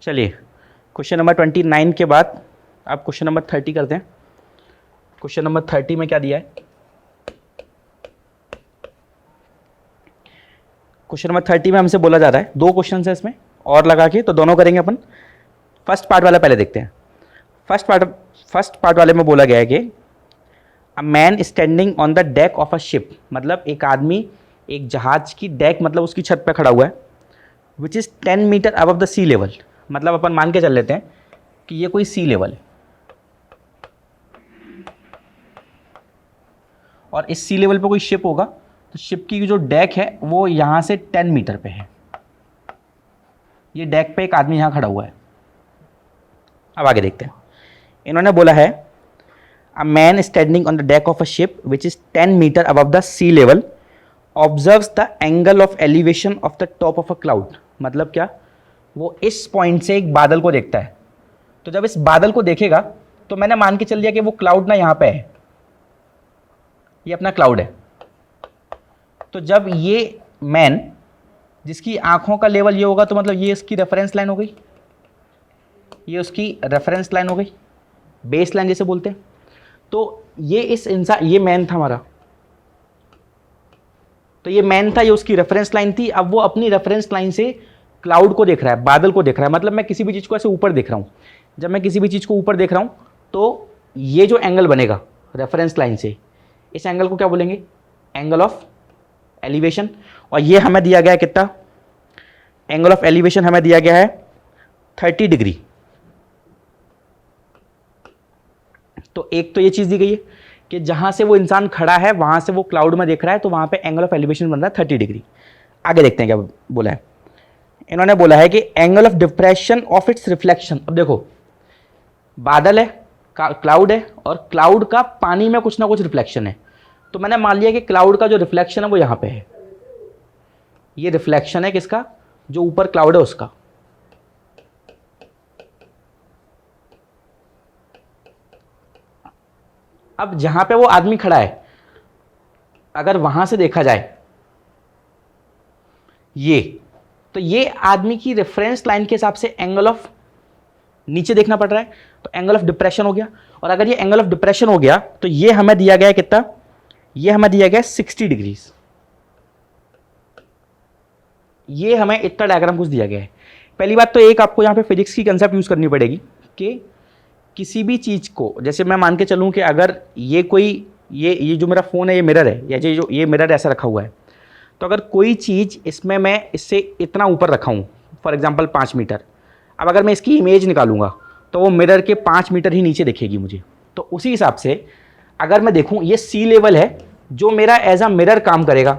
चलिए question number 29 के बाद आप क्वेश्चन नंबर 30 करते हैं। क्वेश्चन नंबर 30 में क्या दिया है? क्वेश्चन नंबर 30 में हमसे बोला जा रहा है, दो क्वेश्चन है इसमें और लगा के, तो दोनों करेंगे अपन। फर्स्ट पार्ट वाला पहले देखते हैं। फर्स्ट पार्ट वाले में बोला गया है कि अ man standing on the deck of a ship, मतलब एक आदमी एक जहाज की डेक, मतलब उसकी छत पे खड़ा हुआ है, which is 10 metre above the sea level. मतलब अपन मान के चल लेते हैं कि ये कोई सी लेवल है और इस सी लेवल पे कोई शिप होगा, तो शिप की जो डेक है वो यहाँ से 10 मीटर पे है। ये डेक पे एक आदमी यहाँ खड़ा हुआ है। अब आगे देखते हैं। इन्होंने बोला है a man standing on the deck of a ship which is 10 metre above the sea level observes the angle of elevation of the top of a cloud. मतलब क्या? वो इस पॉइंट से एक बादल को देखता है, तो जब इस बादल को देखेगा तो मैंने मान के चल दिया कि वो क्लाउड ना यहाँ पे है, ये अपना क्लाउड है। तो जब ये मैन जिसकी आंखों का लेवल ये होगा, तो मतलब ये इसकी रेफरेंस लाइन हो गई, ये उसकी रेफरेंस लाइन हो गई, बेस लाइन जैसे बोलते हैं। तो ये इस इंसान, ये मैन था हमारा, तो ये मैन था, ये उसकी रेफरेंस लाइन थी। अब वो अपनी रेफरेंस लाइन से क्लाउड को देख रहा है, बादल को देख रहा है। मतलब मैं किसी भी चीज़ को ऐसे ऊपर देख रहा हूँ। जब मैं किसी भी चीज़ को ऊपर देख रहा हूँ तो ये जो एंगल बनेगा रेफरेंस लाइन से, इस एंगल को क्या बोलेंगे? Angle of elevation. और ये हमें दिया गया है कितना? एंगल ऑफ एलिवेशन हमें दिया गया है 30 डिग्री। तो एक तो ये चीज़ दी गई है कि जहां से वो इंसान खड़ा है वहां से वो क्लाउड में देख रहा है, तो वहां पे एंगल ऑफ एलिवेशन बन रहा है 30 डिग्री। आगे देखते हैं क्या बोला है। इन्होंने बोला है कि angle of depression of its reflection. अब देखो, बादल है, क्लाउड है, और क्लाउड का पानी में कुछ ना कुछ रिफ्लेक्शन है। तो मैंने मान लिया कि क्लाउड का जो रिफ्लेक्शन है वो यहां पे है। ये रिफ्लेक्शन है किसका? जो ऊपर क्लाउड है उसका। अब जहां पे वो आदमी खड़ा है, अगर वहां से देखा जाए ये, तो ये आदमी की रेफरेंस लाइन के हिसाब से एंगल ऑफ नीचे देखना पड़ रहा है, तो एंगल ऑफ डिप्रेशन हो गया। और अगर ये एंगल ऑफ डिप्रेशन हो गया तो ये हमें दिया गया है कितना? ये हमें दिया गया 60 डिग्रीज। ये हमें इतना डायग्राम कुछ दिया गया है। पहली बात तो एक आपको यहां पे फिजिक्स की कंसेप्ट यूज करनी पड़ेगी कि किसी भी चीज को, जैसे मैं मान के चलूं कि अगर ये कोई ये जो मेरा फोन है ये मिरर है, या जो ये मिरर ऐसा रखा हुआ है, तो अगर कोई चीज़ इसमें मैं इससे इतना ऊपर रखा हूँ, फॉर एग्जांपल 5 मीटर, अब अगर मैं इसकी इमेज निकालूंगा तो वो मिरर के 5 मीटर ही नीचे दिखेगी मुझे। तो उसी हिसाब से अगर मैं देखूँ ये सी लेवल है, जो मेरा एज अ मिरर काम करेगा।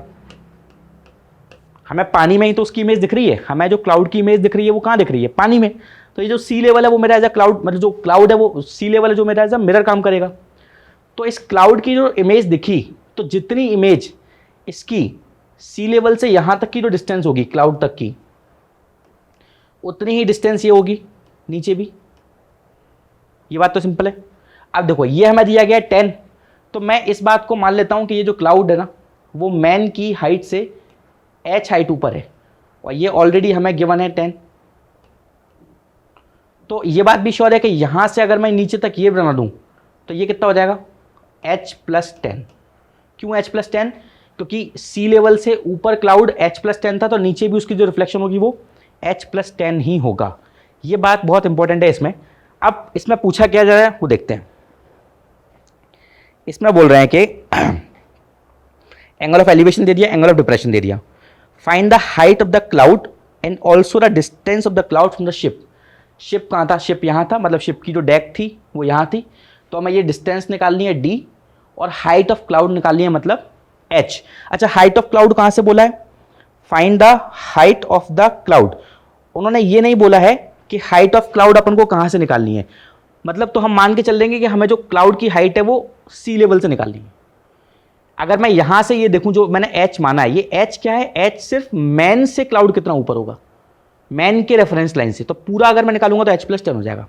हमें पानी में ही तो उसकी इमेज दिख रही है, हमें जो क्लाउड की इमेज दिख रही है वो कहाँ दिख रही है? पानी में। तो ये जो सी लेवल है वो मेरा एज अ क्लाउड, मतलब जो क्लाउड है वो सी लेवल है, जो मेरा एज अ मिरर काम करेगा। तो इस क्लाउड की जो इमेज दिखी, तो जितनी इमेज इसकी सी लेवल से यहां तक की जो डिस्टेंस होगी क्लाउड तक की, उतनी ही डिस्टेंस ये होगी नीचे भी। ये बात तो सिंपल है। अब देखो ये हमें दिया गया है 10, तो मैं इस बात को मान लेता हूं कि ये जो क्लाउड है ना, वो मैन की हाइट से h हाइट ऊपर है, और ये ऑलरेडी हमें गिवन है 10। तो ये बात भी श्योर है कि यहां से अगर मैं नीचे तक ये बना दूं तो ये कितना हो जाएगा? h+10। क्यों h+10? क्योंकि सी लेवल से ऊपर क्लाउड h+10 था, तो नीचे भी उसकी जो रिफ्लेक्शन होगी वो h+10 ही होगा। ये बात बहुत इंपॉर्टेंट है इसमें। अब इसमें पूछा क्या जा रहा है वो देखते हैं। इसमें बोल रहे हैं कि एंगल ऑफ एलिवेशन दे दिया, एंगल ऑफ डिप्रेशन दे दिया। Find the height of the cloud and also the distance of the cloud from the ship. Ship कहाँ था? शिप यहाँ था, मतलब शिप की जो डेक थी वो यहाँ थी। तो हमें ये डिस्टेंस निकालनी है d, और हाइट ऑफ क्लाउड निकालनी है मतलब h। अच्छा, हाइट ऑफ क्लाउड कहाँ से बोला है? Find the height of the cloud. उन्होंने ये नहीं बोला है कि हाइट ऑफ क्लाउड अपन को कहाँ से निकालनी है। मतलब तो हम मान के चल देंगे कि हमें जो क्लाउड की हाइट है वो सी लेवल से निकालनी है। अगर मैं यहां से ये देखूं, जो मैंने h माना है, ये h क्या है? h सिर्फ मैन से क्लाउड कितना ऊपर होगा, मैन के रेफरेंस लाइन से। तो पूरा अगर मैं निकालूंगा तो h+10 हो जाएगा।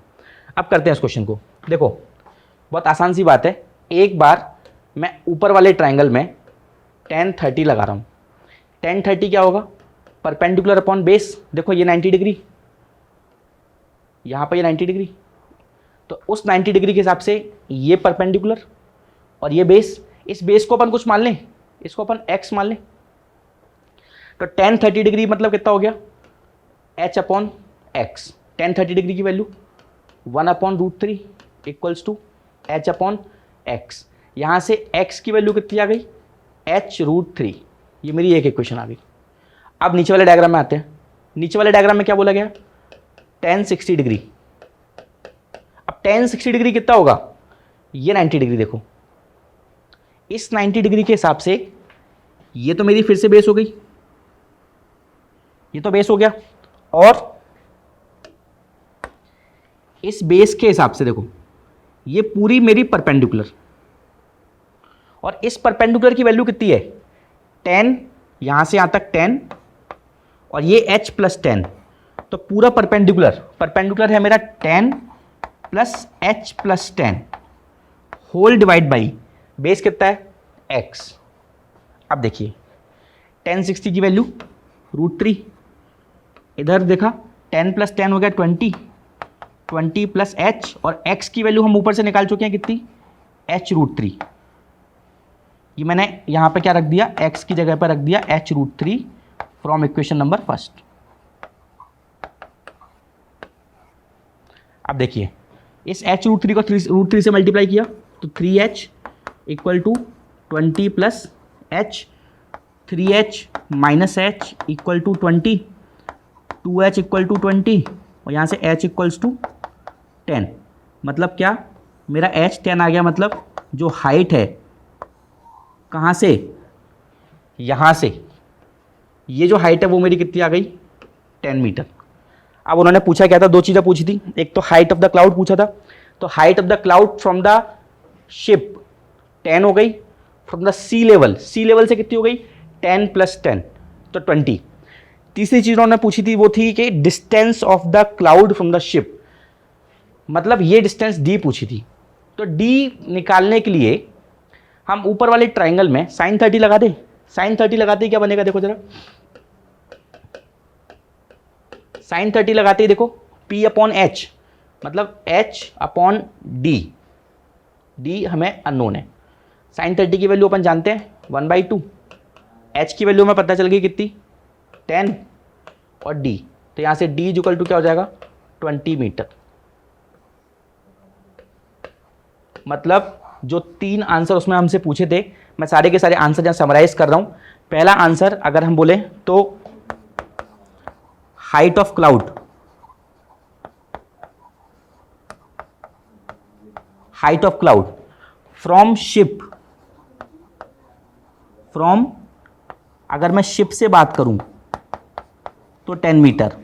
अब करते हैं इस क्वेश्चन को। देखो बहुत आसान सी बात है। एक बार मैं ऊपर वाले ट्राइंगल में tan 30 लगा रहा हूं। tan 30 क्या होगा? Perpendicular upon base. देखो ये 90 डिग्री, यहाँ पर ये 90 डिग्री, तो उस 90 डिग्री के हिसाब से ये परपेंडिकुलर और ये बेस, इस बेस को अपन कुछ मान लें, इसको अपन x मान लें, तो tan 30 डिग्री मतलब कितना हो गया, h upon x. tan 30 degree की value 1/√3 equals to h upon x. यहाँ से x की वैल्यू कितनी आ गई, h√3। ये मेरी एक इक्वेशन आ गई। अब नीचे वाले डायग्राम में आते हैं। नीचे वाले डायग्राम में क्या बोला गया, tan 60 डिग्री। अब tan 60 डिग्री कितना होगा, ये 90 डिग्री। देखो इस 90 डिग्री के हिसाब से ये तो मेरी फिर से बेस हो गई, ये तो बेस हो गया, और इस बेस के हिसाब से देखो ये पूरी मेरी परपेंडिकुलर, और इस परपेंडिकुलर की वैल्यू कितनी है, 10, यहां से यहां तक 10 और ये h प्लस 10, तो पूरा परपेंडिकुलर है मेरा 10 plus h plus 10 whole divide by base कितना है, x। अब देखिए tan 60 की वैल्यू √3, इधर देखा 10 प्लस 10 हो गया 20 प्लस h, और x की वैल्यू हम ऊपर से निकाल चुके हैं कितनी, h√3। ये मैंने यहाँ पे क्या रख दिया, x की जगह पर रख दिया h√3 from equation number first. अब देखिए इस h√3 को √3 से मल्टीप्लाई किया तो 3h equal to 20 plus h, 3h minus h equal to 20, 2h equal to 20, और यहाँ से h इक्वल्स टू 10। मतलब क्या, मेरा h 10 आ गया। मतलब जो हाइट है कहाँ से, यहाँ से, ये जो हाइट है वो मेरी कितनी आ गई, 10 मीटर। अब उन्होंने पूछा क्या था, दो चीज़ें पूछी थी, एक तो हाइट ऑफ द क्लाउड पूछा था, तो height of the cloud from the ship 10 हो गई, फ्रॉम द सी लेवल से कितनी हो गई, 10 प्लस 10 तो 20। तीसरी चीज़ उन्होंने पूछी थी वो थी कि distance of the cloud from the ship, मतलब ये डिस्टेंस d पूछी थी। तो d निकालने के लिए हम ऊपर वाले ट्राइंगल में sin 30 लगा दे। sin 30 लगाते ही क्या बनेगा, देखो जरा, sin 30 लगाते ही देखो p अपॉन h, मतलब h अपॉन d हमें अननोन है। sin 30 की वैल्यू अपन जानते हैं 1/2, h की वैल्यू हमें पता चल गई कितनी, 10, और d, तो यहाँ से d इक्वल टू क्या हो जाएगा, 20 मीटर। मतलब जो 3 आंसर उसमें हमसे पूछे थे, मैं सारे के सारे आंसर यहाँ समराइज कर रहा हूँ। पहला आंसर अगर हम बोले तो height of cloud from ship, अगर मैं शिप से बात करूं तो 10 मीटर,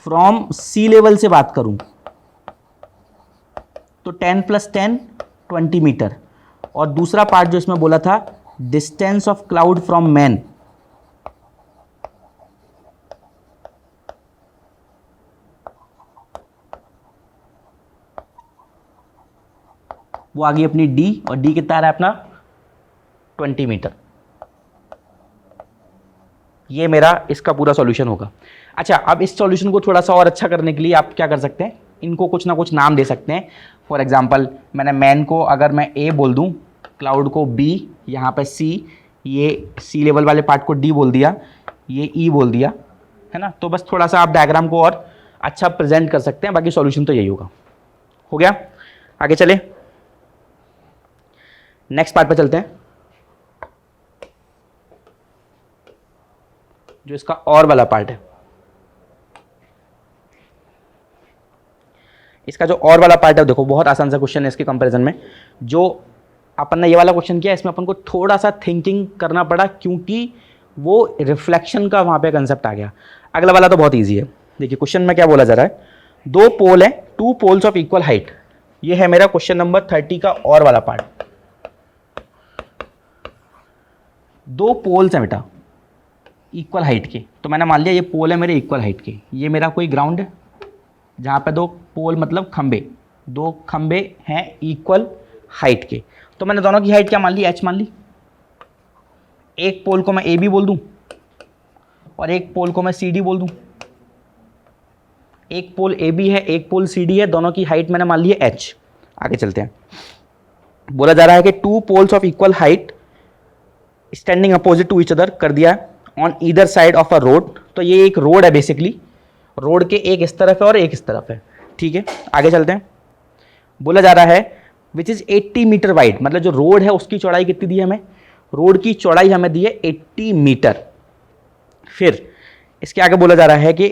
फ्रॉम सी लेवल से बात करूं तो 10 प्लस 10 20 मीटर, और दूसरा पार्ट जो इसमें बोला था distance of cloud from man, वो आ गई अपनी डी, और डी कितना आ रहा है अपना 20 मीटर। ये मेरा इसका पूरा सॉल्यूशन होगा। अच्छा, अब इस सॉल्यूशन को थोड़ा सा और अच्छा करने के लिए आप क्या कर सकते हैं, इनको कुछ ना कुछ नाम दे सकते हैं। फॉर एग्जांपल मैंने मैन को अगर मैं ए बोल दूं, क्लाउड को बी, यहाँ पे सी, ये सी लेवल वाले पार्ट को डी बोल दिया, ये ई बोल दिया, है ना। तो बस थोड़ा सा आप डायग्राम को और अच्छा प्रेजेंट कर सकते हैं, बाकी सॉल्यूशन तो यही होगा। हो गया, आगे चले, नेक्स्ट पार्ट पे चलते हैं, जो इसका और वाला पार्ट है। इसका जो और वाला पार्ट है, देखो बहुत आसान सा क्वेश्चन है इसके कंपैरिजन में। जो अपन ने ये वाला क्वेश्चन किया, इसमें अपन को थोड़ा सा थिंकिंग करना पड़ा, क्योंकि वो रिफ्लेक्शन का वहां पे कंसेप्ट आ गया। अगला वाला तो बहुत ईजी है। देखिए क्वेश्चन में क्या बोला जा रहा है, दो पोल है, 2 पोल्स ऑफ इक्वल हाइट। ये है मेरा क्वेश्चन नंबर 30 का और वाला पार्ट। 2 पोल्स हैं बेटा इक्वल हाइट के, तो मैंने मान लिया ये पोल है मेरे इक्वल हाइट के। ये मेरा कोई ग्राउंड है जहाँ पे 2 पोल मतलब खंबे, 2 खंबे हैं इक्वल हाइट के, तो मैंने दोनों की हाइट क्या मान ली, h मान ली। एक पोल को मैं ए बी बोल दूं और एक पोल को मैं सी डी बोल दूं, एक पोल ए बी है, एक पोल सी डी है, दोनों की हाइट मैंने मान ली है एच। आगे चलते हैं। बोला जा रहा है कि two poles of equal height standing opposite to each other कर दिया on either side of a road. तो ये एक रोड है बेसिकली, रोड के एक इस तरफ है और एक इस तरफ है, ठीक है। आगे चलते हैं। बोला जा रहा है विच इज 80 मीटर वाइड, मतलब जो रोड है उसकी चौड़ाई कितनी दी है हमें, रोड की चौड़ाई हमें दी है 80 मीटर। फिर इसके आगे बोला जा रहा है कि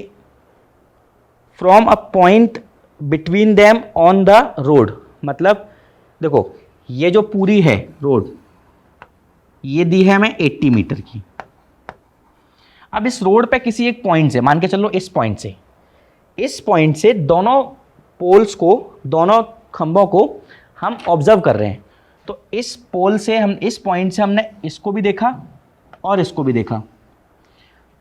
from a point between them on the road, मतलब देखो ये जो पूरी है रोड ये दी है हमें 80 मीटर की। अब इस रोड पे किसी एक पॉइंट से, मान के चलो इस पॉइंट से दोनों पोल्स को, दोनों खंभों को हम ऑब्जर्व कर रहे हैं। तो इस पोल से हम, इस पॉइंट से हमने इसको भी देखा और इसको भी देखा,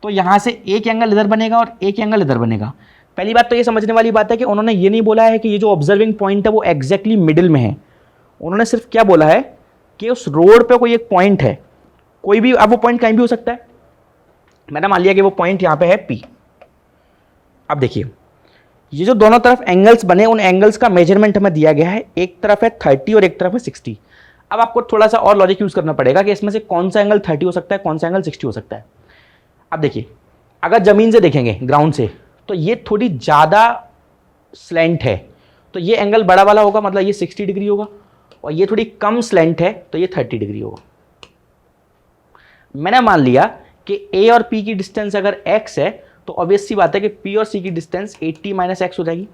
तो यहां से एक एंगल इधर बनेगा और एक एंगल इधर बनेगा। पहली बात तो ये समझने वाली बात है कि उन्होंने ये नहीं बोला है कि ये जो ऑब्जर्विंग पॉइंट है वो एग्जैक्टली मिडिल में है। उन्होंने सिर्फ क्या बोला है कि उस रोड पे कोई एक पॉइंट है, कोई भी, अब वो पॉइंट कहीं भी हो सकता है। मैंने मान लिया कि वो पॉइंट यहां पे है P। अब देखिए ये जो दोनों तरफ एंगल्स बने, उन एंगल्स का मेजरमेंट हमें दिया गया है, एक तरफ है 30 और एक तरफ है 60। अब आपको थोड़ा सा और लॉजिक यूज करना पड़ेगा कि इसमें से कौन सा एंगल 30 हो सकता है, कौन सा एंगल 60 हो सकता है। अब देखिए अगर जमीन से देखेंगे, ग्राउंड से, तो ये थोड़ी ज्यादा स्लैंट है, तो ये एंगल बड़ा वाला होगा, मतलब ये 60 डिग्री होगा, और ये थोड़ी कम स्लैंट है तो ये 30 डिग्री होगा। मैंने मान लिया कि A और P की डिस्टेंस अगर x है तो ऑब्वियस सी बात है कि P और C की डिस्टेंस 80 - x हो जाएगी।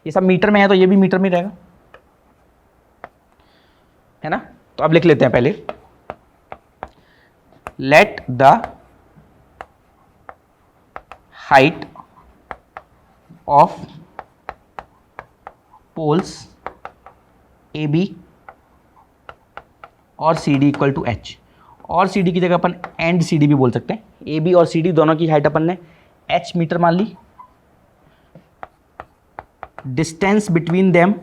ये सब मीटर में है तो ये भी मीटर में रहेगा, है ना। तो अब लिख लेते हैं पहले, let the height of poles AB और CD इक्वल टू H। और CD की जगह अपन एंड CD भी बोल सकते हैं। AB और CD दोनों की हाइट अपन ने H मीटर मान ली। Distance between them,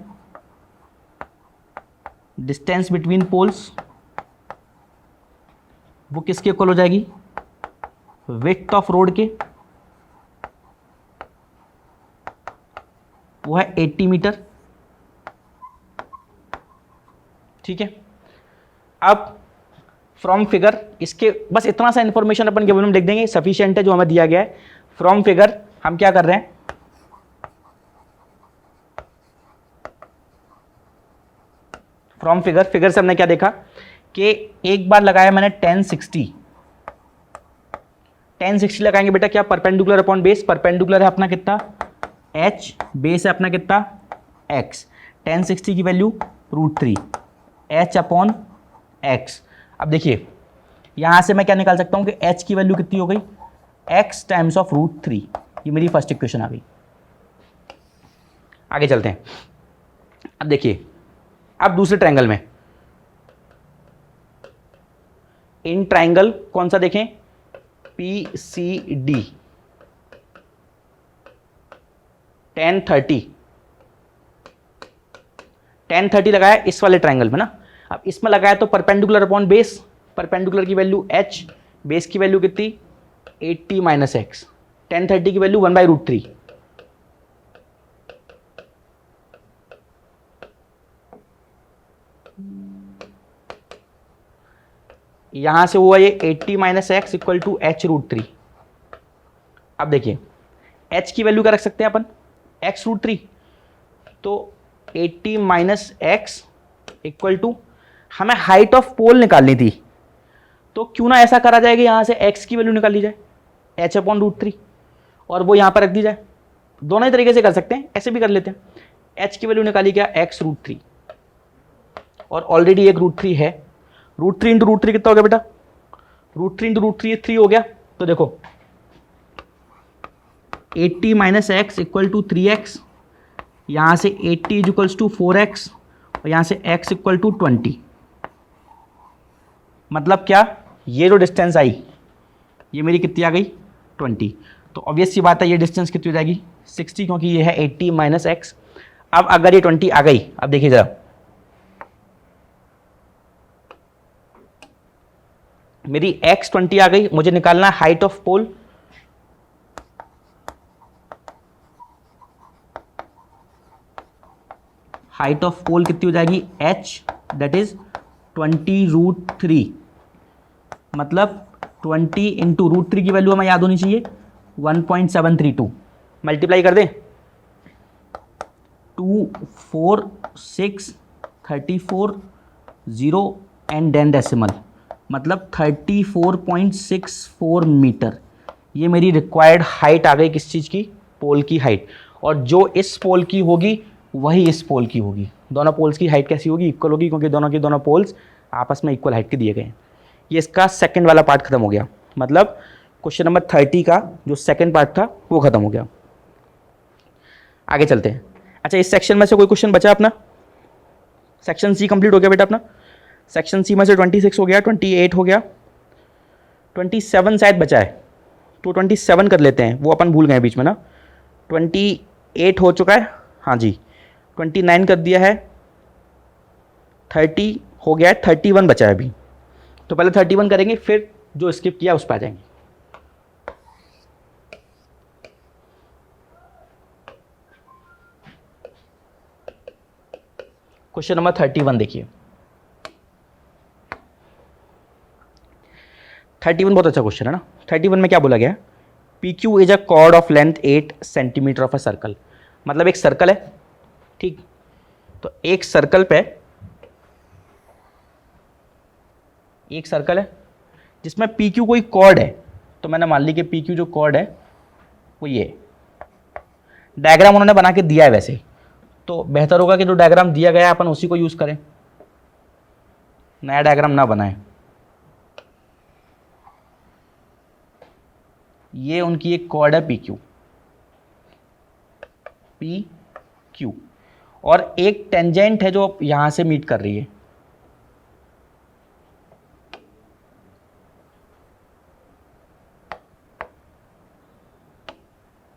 distance between poles वो किसके इक्वल हो जाएगी, विड्थ ऑफ रोड के, वो है 80 मीटर, ठीक है। अब फ्रॉम फिगर, इसके बस इतना सा इंफॉर्मेशन अपन केवल में लिख देंगे, सफिशिएंट है जो हमें दिया गया है। फ्रॉम फिगर हम क्या कर रहे हैं, फ्रॉम फिगर, फिगर से हमने क्या देखा कि एक बार लगाया मैंने 1060 लगाएंगे बेटा, क्या परपेंडिकुलर अपॉन बेस, परपेंडिकुलर है अपना कितना h, बेस है अपना कितना x, 1060 की वैल्यू √3 h अपॉन x। अब देखिए यहां से मैं क्या निकाल सकता हूं कि h की वैल्यू कितनी हो गई, x टाइम्स ऑफ √3। ये मेरी फर्स्ट इक्वेशन आ गई। आगे चलते हैं। अब देखिए, अब दूसरे ट्रायंगल में, इन ट्रायंगल कौन सा देखें, PCD 1030 लगाया इस वाले ट्रायंगल में ना। अब इसमें लगाया तो परपेंडिकुलर अपॉन बेस, परपेंडिकुलर की वैल्यू h, बेस की वैल्यू कितनी 80 - x, 1030 की वैल्यू 1/√3। यहां से हुआ ये 80 - x इक्वल टू h√3। अब देखिए h की वैल्यू क्या रख सकते हैं अपन, x√3, तो 80 - x इक्वल टू, हमें हाइट ऑफ पोल निकालनी थी, तो क्यों ना ऐसा करा जाए कि यहां से x की वैल्यू निकाल ली जाए h/√3 और वो यहां पर रख दी जाए। दोनों ही तरीके से कर सकते हैं, ऐसे भी कर लेते हैं। h की वैल्यू निकाली क्या x√3, और ऑलरेडी एक √3 है, √3 इंटू √3 कितना हो गया बेटा, √3 इंटू √3 3 हो गया। तो देखो 80 - x इक्वल टू 3x, यहां से 80 इक्वल्स टू 4x, और यहां से x इक्वल टू 20। मतलब क्या, ये जो डिस्टेंस आई ये मेरी कितनी आ गई 20। तो ऑब्वियस सी बात है ये डिस्टेंस कितनी हो जाएगी 60, क्योंकि ये है 80 - x। अब अगर ये 20 आ गई, अब देखिए जरा, मेरी x 20 आ गई, मुझे निकालना height of pole, height of pole कितनी हो जाएगी h, दैट इज 20√3, मतलब 20 इंटू √3 की वैल्यू हमें याद होनी चाहिए 1.732, मल्टीप्लाई कर दें 2 4 6 34 0 एंड देन डेसिमल, मतलब 34.64 मीटर। ये मेरी रिक्वायर्ड हाइट आ गई किस चीज़ की, पोल की हाइट। और जो इस पोल की होगी वही इस पोल की होगी। दोनों पोल्स की हाइट कैसी होगी, इक्वल होगी, क्योंकि दोनों के दोनों पोल्स आपस में इक्वल हाइट के दिए गए हैं। ये इसका सेकंड वाला पार्ट खत्म हो गया, मतलब क्वेश्चन नंबर 30 का जो सेकंड पार्ट था वो खत्म हो गया। आगे चलते हैं। अच्छा, इस सेक्शन में से कोई क्वेश्चन बचा अपना? सेक्शन सी कंप्लीट हो गया बेटा अपना। सेक्शन सी में से 26 हो गया, 28 हो गया, 27 शायद बचा है, तो 27 कर लेते हैं, वो अपन भूल गए बीच में ना। 28 हो चुका है, हाँ जी, 29 कर दिया है, 30 हो गया है, 31 बचा है अभी। तो पहले 31 करेंगे, फिर जो स्किप किया उस पर आ जाएंगे। क्वेश्चन नंबर 31 देखिए। 31 बहुत अच्छा क्वेश्चन है ना। 31 में क्या बोला गया है, P Q is a cord of length 8 centimetre of a circle. मतलब एक सर्कल है, ठीक, तो एक सर्कल पे एक सर्कल है जिसमें पी क्यू कोई कॉर्ड है। तो मैंने मान ली कि पी क्यू जो कॉर्ड है वो ये डायग्राम उन्होंने बना के दिया है, वैसे तो बेहतर होगा कि जो डायग्राम दिया गया है अपन उसी को यूज करें, नया डायग्राम ना बनाएं। ये उनकी एक कॉर्ड है पी क्यू, और एक टेंजेंट है जो यहां से मीट कर रही है।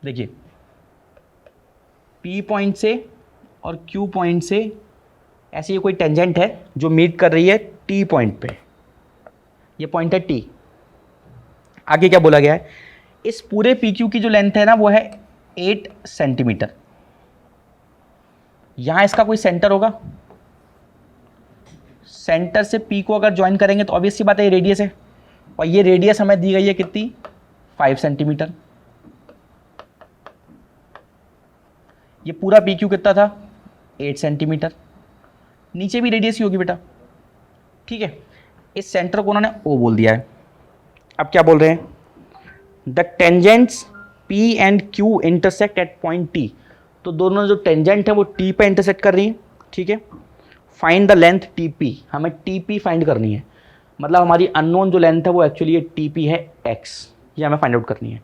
देखिए, पी पॉइंट से और क्यू पॉइंट से ऐसी ये कोई टेंजेंट है जो मीट कर रही है टी पॉइंट पे। ये पॉइंट है टी। आगे क्या बोला गया है, इस पूरे पी क्यू की जो लेंथ है ना वो है 8 सेंटीमीटर। यहां इसका कोई सेंटर होगा, सेंटर से पी को अगर ज्वाइन करेंगे तो ऑब्वियस सी बात है ये रेडियस है, और ये रेडियस हमें दी गई है कितनी, 5 सेंटीमीटर। ये पूरा पी क्यू कितना था, 8 सेंटीमीटर। नीचे भी रेडियस ही होगी बेटा, ठीक है। इस सेंटर को उन्होंने ओ बोल दिया है। अब क्या बोल रहे हैं, the tangents P and Q intersect at point T. तो दोनों जो टेंजेंट है वो टी पे इंटरसेक्ट कर रही है, ठीक है। Find the length T P, हमें टी पी फाइंड करनी है, मतलब हमारी अननोन जो लेंथ है वो एक्चुअली ये टी पी है एक्स, ये हमें फाइंड आउट करनी है।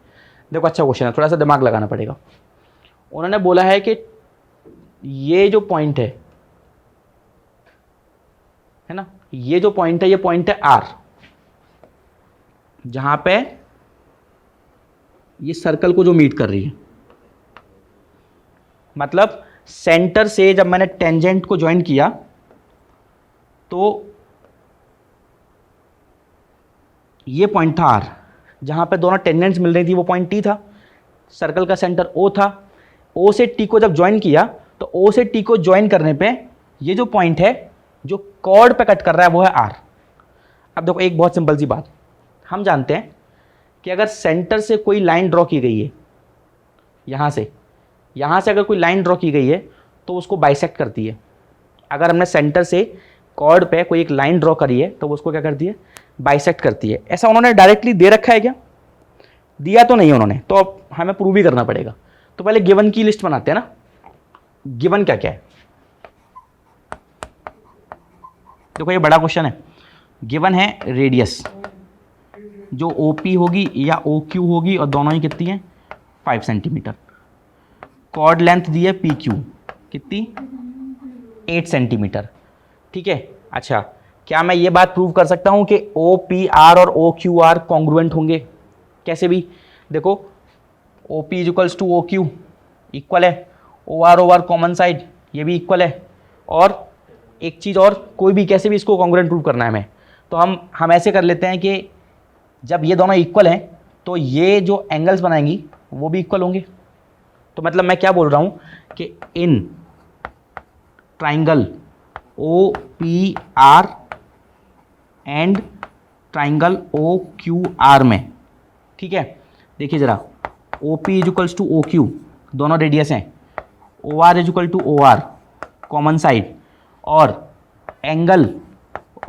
देखो अच्छा क्वेश्चन है, थोड़ा सा दिमाग लगाना पड़ेगा। उन्होंने बोला है कि ये जो पॉइंट है ना, ये जो पॉइंट है ये पॉइंट है आर, जहां पे ये सर्कल को जो मीट कर रही है। मतलब सेंटर से जब मैंने टेंजेंट को ज्वाइन किया तो ये पॉइंट था आर, जहां पे दोनों टेंजेंट्स मिल रही थी वो पॉइंट टी था। सर्कल का सेंटर ओ था। ओ से टी को जब ज्वाइन किया तो ओ से टी को ज्वाइन करने पे ये जो पॉइंट है जो कॉर्ड पे कट कर रहा है वो है आर। अब देखो एक बहुत सिंपल सी बात, हम जानते हैं कि अगर सेंटर से कोई लाइन ड्रॉ की गई है, यहां से अगर कोई लाइन ड्रॉ की गई है तो उसको बाइसेक्ट करती है। अगर हमने सेंटर से कॉर्ड पे कोई एक लाइन ड्रॉ करी है तो उसको क्या करती है, बाइसेक्ट करती है। ऐसा उन्होंने डायरेक्टली दे रखा है क्या, दिया तो नहीं उन्होंने, तो अब हमें प्रूव भी करना पड़ेगा। तो पहले गिवन की लिस्ट बनाते हैं ना, गिवन क्या क्या है। देखो ये बड़ा क्वेश्चन है। गिवन है रेडियस जो OP होगी या OQ होगी, और दोनों ही कितनी है, 5 सेंटीमीटर। कॉर्ड लेंथ दी है PQ कितनी, 8 सेंटीमीटर, ठीक है। अच्छा, क्या मैं ये बात प्रूव कर सकता हूं कि OPR और OQR कॉन्ग्रुएंट होंगे? कैसे भी, देखो OP equals to OQ equal है, OR कॉमन साइड ये भी इक्वल है, और एक चीज़ और, कोई भी कैसे भी इसको कॉन्ग्रुएंट प्रूव करना है हमें, तो हम ऐसे कर लेते हैं कि जब ये दोनों इक्वल हैं तो ये जो एंगल्स बनाएंगी वो भी इक्वल होंगे। तो मतलब मैं क्या बोल रहा हूँ कि इन triangle O P R and triangle O Q R में, ठीक है। देखिए जरा, O P is equals to O Q, दोनों रेडियस हैं, O R is equal to O R common side, और angle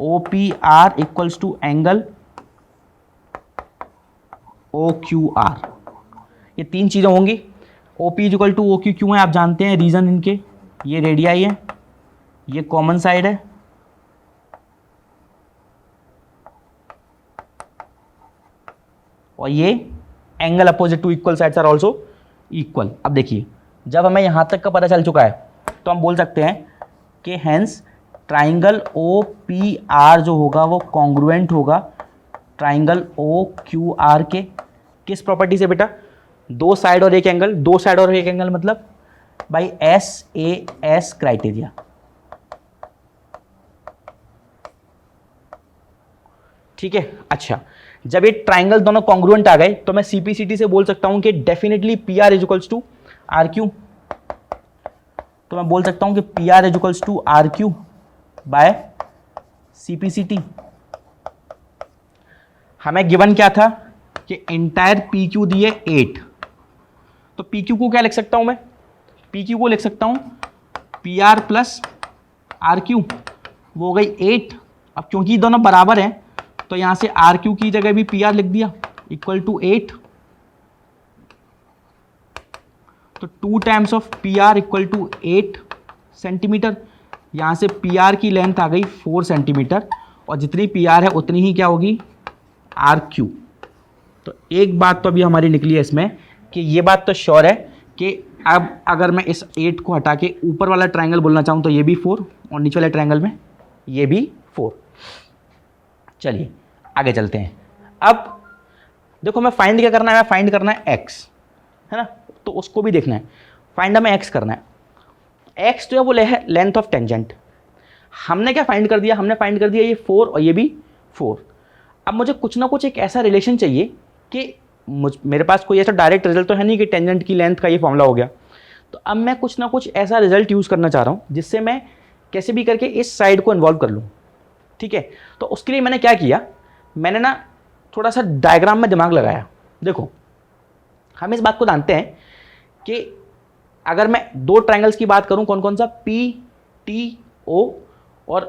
O P R equals to angle O Q R, ये तीन चीज़ें होंगी। O P is equal to O Q क्यों है आप जानते हैं, रीजन इनके, ये रेडियाई है, ये कॉमन साइड है, और ये angle opposite to equal sides are also equal. अब देखिए, जब हमें यहां तक का पता चल चुका है तो हम बोल सकते हैं कि hence triangle O P R जो होगा वो कॉन्ग्रुएंट होगा ट्राइंगल ओ क्यू आर के किस प्रॉपर्टी से बेटा, दो साइड और एक एंगल, दो साइड और एक एंगल मतलब by S A S criteria. ठीक है, अच्छा, जब ये ट्राइंगल दोनों कॉन्ग्रुएंट आ गए तो मैं सीपीसीटी से बोल सकता हूं कि definitely P R is equals to R Q, तो मैं बोल सकता हूं कि P R is equals to R Q by CPCT. हमें गिवन क्या था कि इंटायर पी क्यू दिए 8, तो पी क्यू को क्या लिख सकता हूं मैं, पी क्यू को लिख सकता हूं P R plus R Q, वो हो गई 8। अब क्योंकि दोनों बराबर हैं तो यहां से आर क्यू की जगह भी पी आर लिख दिया इक्वल टू 8, तो 2 times of P R equal to 8 centimetre. यहां से पी आर की लेंथ आ गई 4 सेंटीमीटर, और जितनी पी आर है उतनी ही क्या होगी, आर क्यू। तो एक बात तो अभी हमारी निकली है इसमें कि ये बात तो श्योर है कि अब अगर मैं इस 8 को हटा के ऊपर वाला ट्रायंगल बोलना चाहूँ तो ये भी 4, और नीचे वाले ट्रायंगल में ये भी 4। चलिए आगे चलते हैं। अब देखो, मैं फाइंड क्या करना है, मैं फाइंड करना है x, है ना, तो उसको भी देखना है। फाइंड हमें x करना है। x जो है वो लेंथ ऑफ टेंजेंट। हमने क्या फाइंड कर दिया, हमने फाइंड कर दिया ये 4 और ये भी 4। अब मुझे कुछ ना कुछ एक ऐसा रिलेशन चाहिए कि मेरे पास कोई ऐसा डायरेक्ट रिजल्ट तो है नहीं कि टेंजेंट की लेंथ का ये फॉर्मूला हो गया, तो अब मैं कुछ ना कुछ ऐसा रिजल्ट यूज़ करना चाह रहा हूँ जिससे मैं कैसे भी करके इस साइड को इन्वॉल्व कर लूँ। ठीक है, तो उसके लिए मैंने क्या किया, मैंने ना थोड़ा सा डायग्राम में दिमाग लगाया। देखो, हम इस बात को जानते हैं कि अगर मैं दो ट्रायंगल्स की बात करूं, कौन कौन सा, पी टी ओ और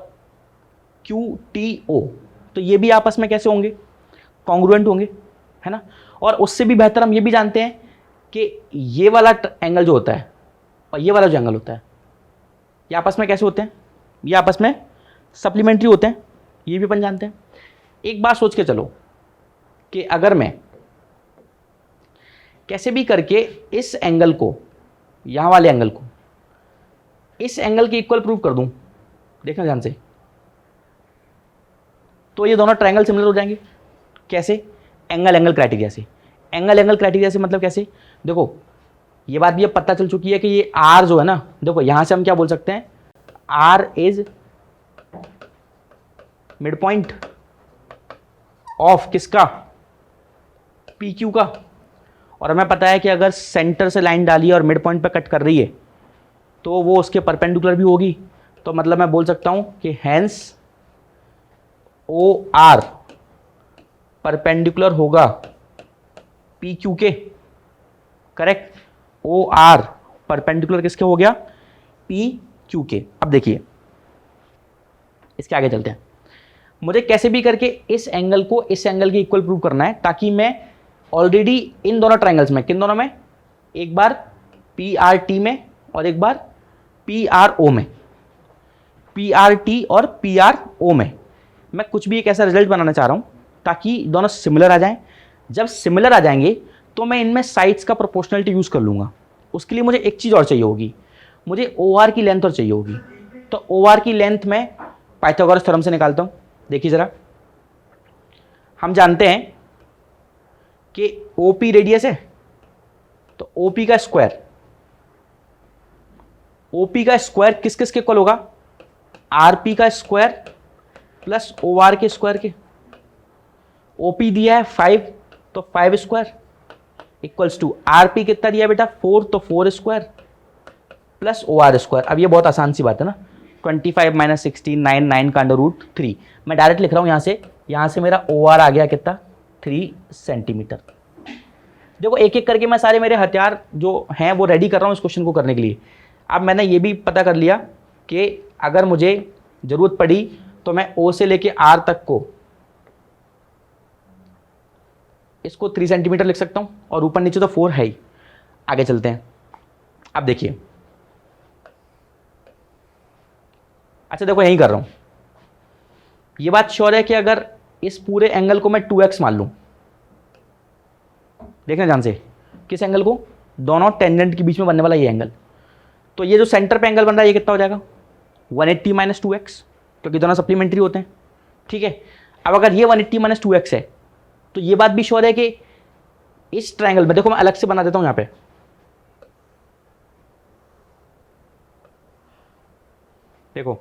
क्यू टी ओ, तो ये भी आपस में कैसे होंगे, कॉन्ग्रुएंट होंगे, है ना। और उससे भी बेहतर हम ये भी जानते हैं कि ये वाला एंगल जो होता है और ये वाला जो एंगल होता है ये आपस में कैसे होते हैं, ये आपस में सप्लीमेंट्री होते हैं, ये भी अपन जानते हैं। एक बात सोच के चलो कि अगर मैं कैसे भी करके इस एंगल को, यहां वाले एंगल को इस एंगल के इक्वल प्रूव कर दूं, देखना ध्यान से, तो ये दोनों ट्रायंगल सिमिलर हो जाएंगे। कैसे, एंगल एंगल क्राइटेरिया से। एंगल एंगल क्राइटेरिया से मतलब कैसे, देखो ये बात भी अब पता चल चुकी है कि ये आर जो है ना, देखो यहां से हम क्या बोल सकते हैं, R is mid point of किसका, पी क्यू का। और हमें पता है कि अगर सेंटर से लाइन डाली है और मिड पॉइंट पे कट कर रही है तो वो उसके परपेंडिकुलर भी होगी, तो मतलब मैं बोल सकता हूं कि हेंस ओ आर परपेंडिकुलर होगा पी क्यू के। करेक्ट, ओ आर परपेंडिकुलर किसके हो गया, पी क्यू के। अब देखिए इसके आगे चलते हैं। मुझे कैसे भी करके इस एंगल को इस एंगल के इक्वल प्रूव करना है, ताकि मैं ऑलरेडी इन दोनों ट्रायंगल्स में, किन दोनों में, एक बार पी आर टी में और एक बार पी आर ओ में, पी आर टी और पी आर ओ में मैं कुछ भी एक ऐसा रिजल्ट बनाना चाह रहा हूं ताकि दोनों सिमिलर आ जाएं। जब सिमिलर आ जाएंगे तो मैं इनमें साइड्स का प्रोपोर्शनलिटी यूज कर लूंगा। उसके लिए मुझे एक चीज और चाहिए होगी, मुझे ओ आर की लेंथ और चाहिए होगी। तो ओ आर की लेंथ मैं पाइथागोरस थ्योरम से निकालता हूं। देखिए जरा, हम जानते हैं कि ओपी रेडियस है, तो ओपी का स्क्वायर, ओपी का स्क्वायर किस किस के इक्वल होगा, आरपी का स्क्वायर प्लस ओ आर के स्क्वायर के। ओपी दिया है 5, तो 5 स्क्वायर इक्वल्स टू आरपी कितना दिया है बेटा 4, तो 4 square plus O R square. अब ये बहुत आसान सी बात है ना, 25 माइनस 16 9 9 का अंडर रूट 3। मैं डायरेक्ट लिख रहा हूँ यहाँ से मेरा ओ आर आ गया कितना 3 सेंटीमीटर। देखो एक एक करके मैं सारे मेरे हथियार जो हैं वो रेडी कर रहा हूँ इस क्वेश्चन को करने के लिए। अब मैंने ये भी पता कर लिया कि अगर मुझे ज़रूरत पड़ी तो मैं ओ से लेके आर तक को इसको 3 सेंटीमीटर लिख सकता हूँ और ऊपर नीचे तो 4 है ही। आगे चलते हैं। अब देखिए, अच्छा देखो यही कर रहा हूँ। ये बात श्योर है कि अगर इस पूरे एंगल को मैं 2x मान लूँ, देखना ध्यान से, किस एंगल को, दोनों टेंजेंट के बीच में बनने वाला ये एंगल, तो ये जो सेंटर पे एंगल बन रहा है ये कितना हो जाएगा 180 माइनस 2x, क्योंकि दोनों सप्लीमेंट्री होते हैं। ठीक है, अब अगर ये 180 माइनस 2x है तो ये बात भी श्योर है कि इस ट्रायंगल में, देखो मैं अलग से बना देता हूं, यहां पे देखो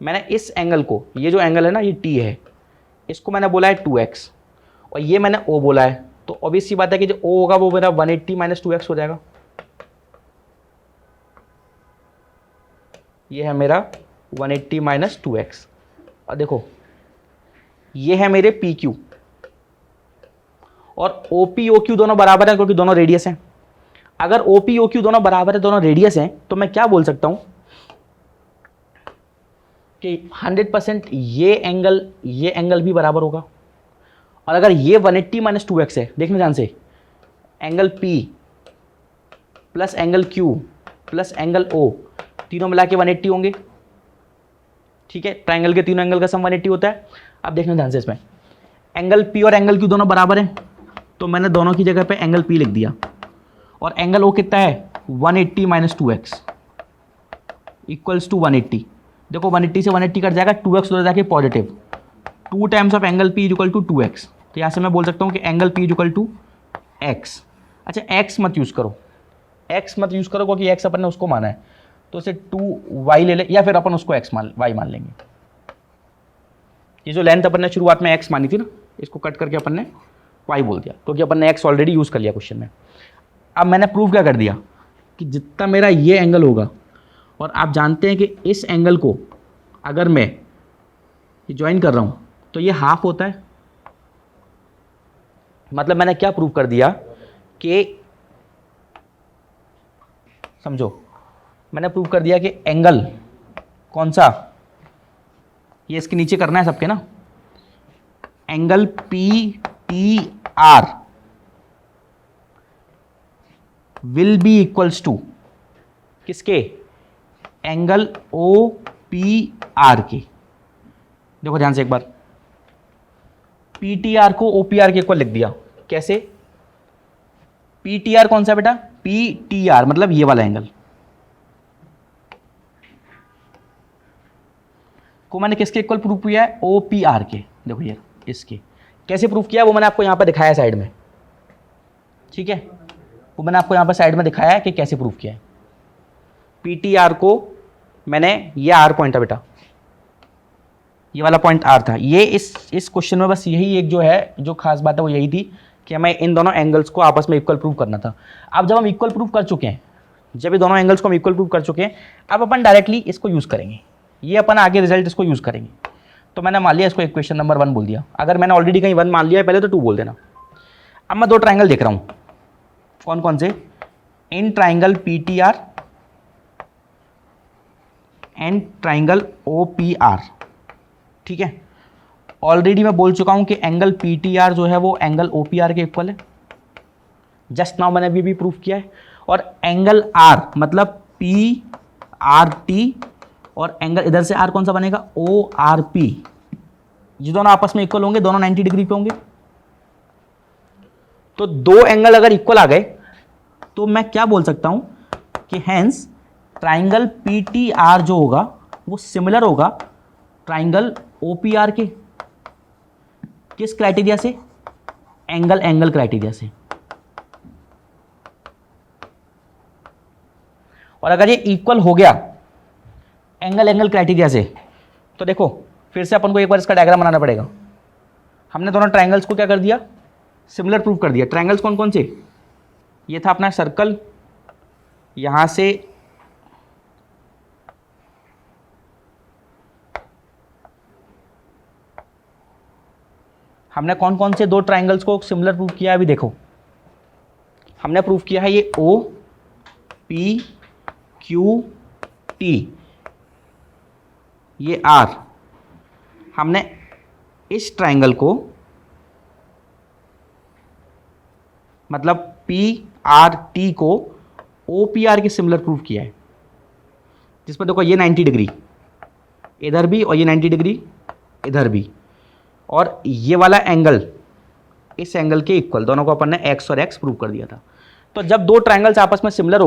मैंने इस एंगल को, ये जो एंगल है ना ये t है, इसको मैंने बोला है 2x और ये मैंने o बोला है, तो ऑब्वियस सी बात है कि जो o होगा वो मेरा 180 माइनस 2x हो जाएगा। ये है मेरा 180 माइनस 2x। और देखो ये है मेरे पी क्यू और ओ पी ओ क्यू दोनों बराबर है क्योंकि दोनों रेडियस हैं। अगर ओ पी ओ क्यू दोनों बराबर है, दोनों रेडियस हैं, तो मैं क्या बोल सकता हूं कि 100% ये एंगल भी बराबर होगा। और अगर ये 180 माइनस 2x है, देखना ध्यान से, angle P plus angle Q plus angle O तीनों मिला के 180 होंगे। ठीक है, ट्राइंगल के तीनों एंगल का सम 180 होता है। अब देखना ध्यान से, इसमें एंगल P और एंगल Q दोनों बराबर हैं, तो मैंने दोनों की जगह पे एंगल P लिख दिया और एंगल O कितना है 180 माइनस 2x इक्वल्स टू 180। देखो 180 से 180 कट जाएगा, 2x उधर जाके positive, 2 times of angle P equal to 2x। तो यहाँ से मैं बोल सकता हूँ कि angle P equal to x। अच्छा x मत यूज़ करो, x मत यूज़ करो क्योंकि x अपन ने उसको माना है, तो उसे 2y ले ले, या फिर अपन उसको y मान लेंगे। ये जो लेंथ अपन ने शुरुआत में x मानी थी ना, इसको कट करके अपन ने y बोल दिया क्योंकि अपन ने x ऑलरेडी यूज़ कर लिया क्वेश्चन में। अब मैंने प्रूव क्या कर दिया कि जितना मेरा ये एंगल होगा, और आप जानते हैं कि इस एंगल को अगर मैं ये ज्वाइन कर रहा हूँ तो ये हाफ होता है। मतलब मैंने क्या प्रूव कर दिया कि, समझो, मैंने प्रूव कर दिया कि एंगल कौन सा, ये इसके नीचे करना है सबके ना, angle PTR will be equals to किसके, एंगल OPR के। देखो ध्यान से एक बार, PTR को OPR के इक्वल लिख दिया। कैसे, PTR कौन सा बेटा, PTR मतलब ये वाला एंगल को मैंने किसके इक्वल प्रूफ किया है, OPR के। देखो ये इसके कैसे प्रूफ किया वो मैंने आपको यहां पर दिखाया है साइड में। ठीक है, वो मैंने आपको यहां पर साइड में दिखाया है कि कैसे प्रूफ किया है। PTR को मैंने, ये R पॉइंट था बेटा, ये वाला पॉइंट R था। ये इस क्वेश्चन में बस यही एक जो है, जो खास बात है वो यही थी कि हमें इन दोनों एंगल्स को आपस में इक्वल प्रूव करना था। अब जब हम इक्वल प्रूव कर चुके हैं, जब ये दोनों एंगल्स को हम इक्वल प्रूव कर चुके हैं, अब अपन डायरेक्टली इसको यूज़ करेंगे, ये अपन आगे रिजल्ट इसको यूज़ करेंगे। तो मैंने मान लिया इसको इक्वेशन नंबर 1 बोल दिया। अगर मैंने ऑलरेडी कहीं 1 मान लिया है पहले तो 2 बोल देना। अब मैं 2 ट्राइंगल देख रहा हूँ, कौन कौन से, in triangle PTR and triangle OPR। ठीक है, ऑलरेडी मैं बोल चुका हूं कि एंगल PTR जो है वो एंगल OPR के इक्वल है, जस्ट नाउ मैंने अभी भी प्रूफ किया है। और एंगल R मतलब PRT और एंगल इधर से R कौन सा बनेगा, ORP। ये दोनों आपस में इक्वल होंगे, दोनों 90 डिग्री पे होंगे। तो 2 एंगल अगर इक्वल आ गए तो मैं क्या बोल सकता हूं कि हेंस ट्राइंगल PTR जो होगा वो सिमिलर होगा ट्राइंगल OPR के। किस क्राइटेरिया से, एंगल क्राइटेरिया से। और अगर ये इक्वल हो गया एंगल क्राइटेरिया से, तो देखो फिर से अपन को एक बार इसका डायग्राम बनाना पड़ेगा। हमने दोनों ट्राइंगल्स को क्या कर दिया, सिमिलर प्रूव कर दिया। ट्राइंगल्स कौन कौन से, ये था अपना सर्कल, यहां से हमने कौन कौन से दो ट्राइंगल्स को सिमिलर प्रूव किया है अभी देखो। हमने प्रूव किया है ये ओ पी क्यू टी, ये आर। हमने इस ट्राइंगल को मतलब पी आर टी को ओ पी आर के सिमिलर प्रूव किया है, जिसमें देखो ये 90 डिग्री इधर भी और ये 90 डिग्री इधर भी, और ये वाला एंगल इस एंगल के इक्वल, दोनों को अपन ने एक्स और एक्स प्रूव कर दिया था। तो जब दो ट्राइंगल्स आपस में सिमिलर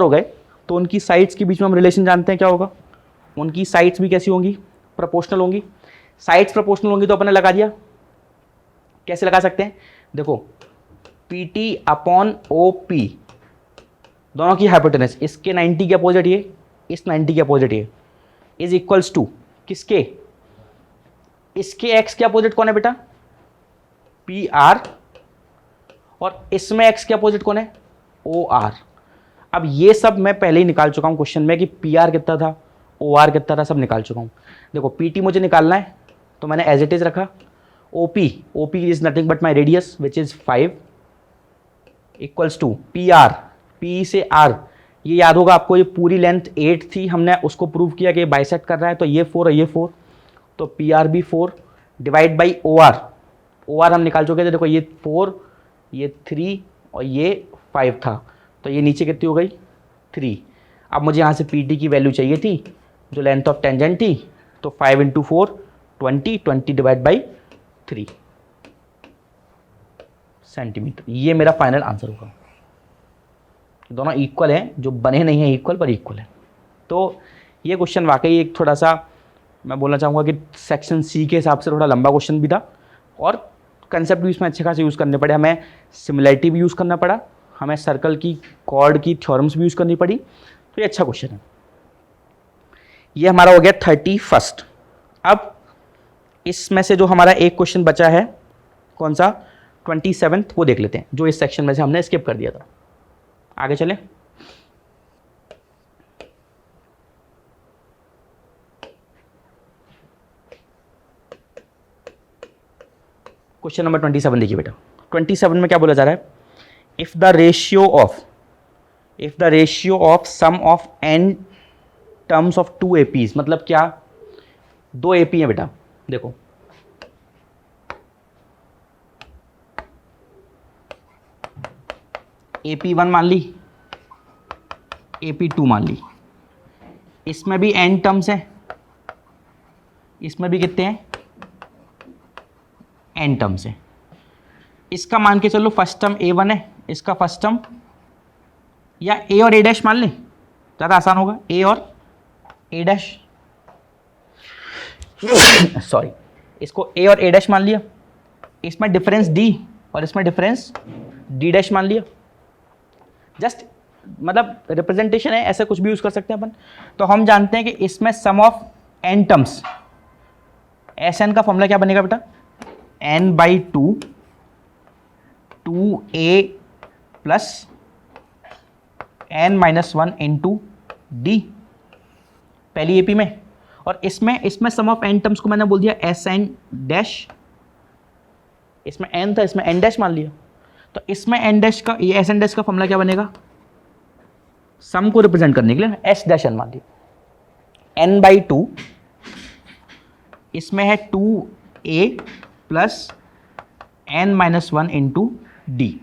हो गए, तो उनकी साइड्स के बीच में हम रिलेशन जानते हैं क्या होगा। उनकी साइड्स भी कैसी होंगी, प्रोपोर्शनल होंगी। साइड्स प्रोपोर्शनल होंगी तो अपन ने लगा दिया। कैसे लगा सकते हैं, देखो P T upon O P, दोनों की हाइपोटेनस, इसके 90 के अपोजिट ये, इस 90 के अपोजिट ये, इज इक्वल्स टू किसके, इसके एक्स के अपोजिट कौन है बेटा, पी आर, और इसमें एक्स के अपोजिट कौन है, ओ आर। अब ये सब मैं पहले ही निकाल चुका हूं क्वेश्चन में कि पी आर कितना था, ओ आर कितना था, सब निकाल चुका हूं। देखो पी टी मुझे निकालना है तो मैंने एज इट इज रखा। O P is nothing but my radius which is 5 equals to P R, P से आर, ये याद होगा आपको, ये पूरी लेंथ 8 थी, हमने उसको प्रूव किया कि बाइसेक्ट कर रहा है, तो ये 4 और ये 4, तो पी आर भी 4 divide by O R. O R हम निकाल चुके थे, देखो ये 4, ये 3 और ये 5 था, तो ये नीचे कितनी हो गई 3। अब मुझे यहाँ से पी टी की वैल्यू चाहिए थी जो लेंथ ऑफ टेंजेंट थी, तो 5 इंटू 4 20 डिवाइड बाई 3 सेंटीमीटर। ये मेरा फाइनल आंसर होगा। दोनों इक्वल हैं, जो बने नहीं हैं इक्वल पर इक्वल है। तो ये क्वेश्चन वाकई एक थोड़ा सा मैं बोलना चाहूँगा कि सेक्शन सी के हिसाब से थोड़ा लंबा क्वेश्चन भी था, और कंसेप्ट भी इसमें अच्छे खासे यूज़ करने पड़े। हमें सिमिलैरिटी भी यूज़ करना पड़ा, हमें सर्कल की कॉर्ड की थ्योरम्स भी यूज़ करनी पड़ी, तो ये अच्छा क्वेश्चन है। ये हमारा हो गया 31। अब इसमें से जो हमारा एक क्वेश्चन बचा है, कौन सा, 27, वो देख लेते हैं, जो इस सेक्शन में से हमने स्किप कर दिया था। आगे चलें। क्वेश्चन नंबर 27 देखिए बेटा। 27 में क्या बोला जा रहा है, if the ratio of sum of n terms of 2 APs, मतलब क्या, 2 एपी है बेटा, देखो AP1 मान ली, AP2 मान ली, इसमें भी n टर्म्स है, इसमें भी कितने हैं, n टर्म्स है। इसका मान के चलो फर्स्ट टर्म A1 है, इसका फर्स्ट टर्म, या A और A' मान लें, ज़्यादा आसान होगा, A और A', सॉरी, इसको A और A' मान लिया, इसमें डिफरेंस D और इसमें डिफरेंस D' मान लिया। जस्ट मतलब रिप्रेजेंटेशन है, ऐसा कुछ भी यूज़ कर सकते हैं अपन। तो हम जानते हैं कि इसमें सम ऑफ n टर्म्स, Sn का फॉर्मूला क्या बनेगा बेटा, n/2 2a plus n-1 into D, पहली एपी में। और इसमें सम ऑफ n टर्म्स को मैंने बोल दिया Sn डैश, इसमें n था, इसमें n डैश मान लिया। तो इसमें n डैश का, ये Sn डैश का फॉर्मूला क्या बनेगा, सम को रिप्रेजेंट करने के लिए S डैश n मान लिया, n/2, इसमें है 2a plus n-1 into D.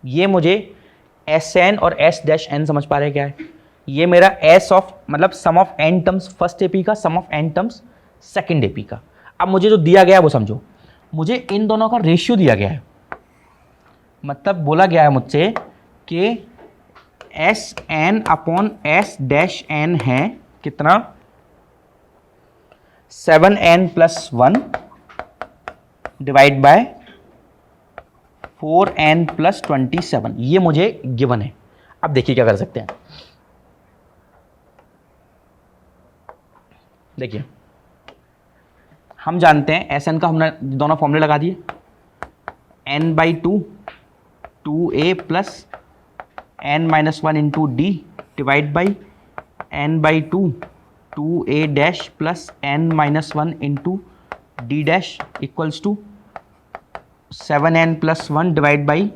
ये मुझे Sn और S डैश n समझ पा रहे हैं क्या है, ये मेरा S ऑफ मतलब sum of n terms first AP का, sum of n terms second AP का। अब मुझे जो दिया गया है वो समझो, मुझे इन दोनों का रेशियो दिया गया है, मतलब बोला गया है मुझसे कि Sn upon S dash n है कितना, 7n + 1 डिवाइड बाय 4n + 27, ये मुझे गिवन है। अब देखिए क्या कर सकते हैं, देखिए हम जानते हैं Sn का, हमने दोनों फॉर्मूले लगा दिए, n/2 2a plus n minus one into D divide by n by two 2a dash plus n minus one into D dash equals to 7n plus one divide by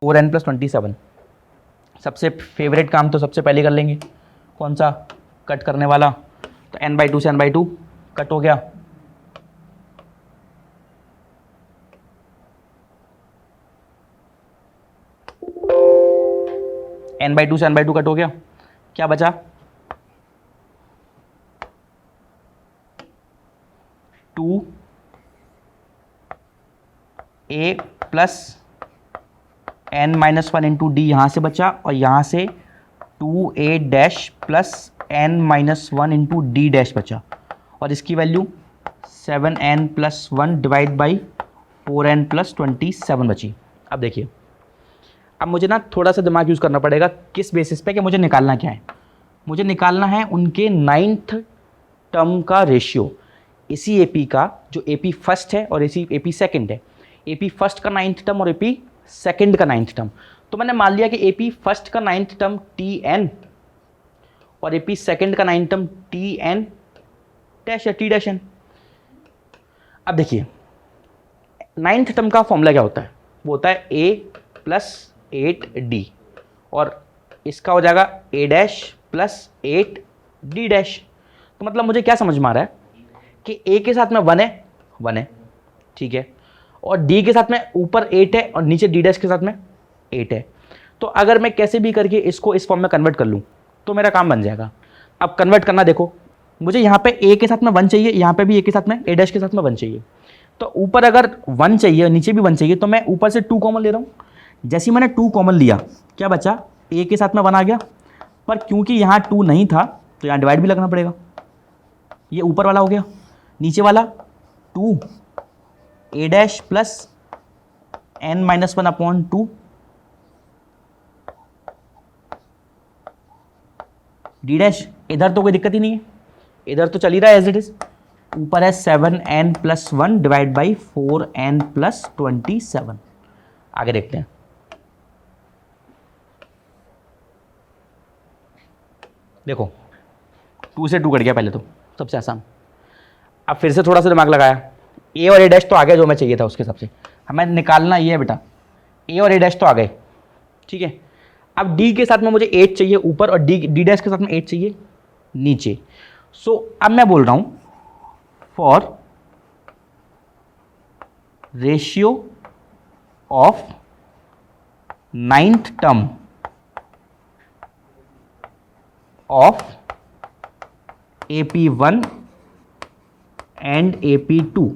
4n plus 27। सबसे favourite काम तो सबसे पहले कर लेंगे, कौन सा? Cut करने वाला। तो n बाई टू से n बाई टू कट हो गया, n बाई टू से n बाई टू कट हो गया, क्या बचा? 2a plus n minus one into D यहाँ से बचा, और यहाँ से 2a dash plus n minus one into D dash बचा, और इसकी value 7n plus one divide by 4n plus 27 बची। अब देखिए, अब मुझे ना थोड़ा सा दिमाग यूज़ करना पड़ेगा, किस बेसिस पे कि मुझे निकालना क्या है? मुझे निकालना है उनके 9th टर्म का रेशियो। इसी एपी का, जो एपी फर्स्ट है और इसी एपी सेकंड है, एपी फर्स्ट का 9th टर्म और एपी सेकंड का 9th टर्म। तो मैंने मान लिया कि एपी फर्स्ट का 9th टर्म Tn और एपी सेकंड का 9th टर्म Tn डैश या T डैश n। अब देखिए, 9th टर्म का फॉर्मूला क्या होता है? वो होता है a प्लस 8d, और इसका हो जाएगा a dash plus 8d dash. तो मतलब मुझे क्या समझ में आ रहा है कि a के साथ में 1 है, ठीक है, और d के साथ में ऊपर 8 है और नीचे d डैश के साथ में 8 है। तो अगर मैं कैसे भी करके इसको इस फॉर्म में कन्वर्ट कर लूँ तो मेरा काम बन जाएगा। अब कन्वर्ट करना देखो, मुझे यहाँ पे a के साथ में 1 चाहिए, यहाँ पे भी a के साथ में a डैश के साथ में 1 चाहिए। तो ऊपर अगर 1 चाहिए और नीचे भी 1 चाहिए, तो मैं ऊपर से 2 कॉमन ले रहा हूँ। जैसे ही मैंने 2 कॉमन लिया, क्या बचा? a के साथ में 1 आ गया, पर क्योंकि यहाँ 2 नहीं था तो यहाँ डिवाइड भी लगना पड़ेगा। ये ऊपर वाला हो गया, नीचे वाला 2 a dash plus n minus one upon 2 d dash. इधर तो कोई दिक्कत ही नहीं है, इधर तो चल ही रहा है एज इट इज। ऊपर है 7n plus one divide by 4n plus 27। आगे देखते हैं। देखो, 2 से 2 कट गया पहले तो, सबसे आसान। अब फिर से थोड़ा सा दिमाग लगाया, a और a डैश तो आ गया जो मैं चाहिए था उसके हिसाब से। हमें निकालना ये है बेटा, a और a डैश तो आ गए, ठीक है। अब d के साथ में मुझे 8 चाहिए ऊपर और d डैश के साथ में 8 चाहिए नीचे। सो अब मैं बोल रहा हूं for ratio of 9th term of AP1 and AP2,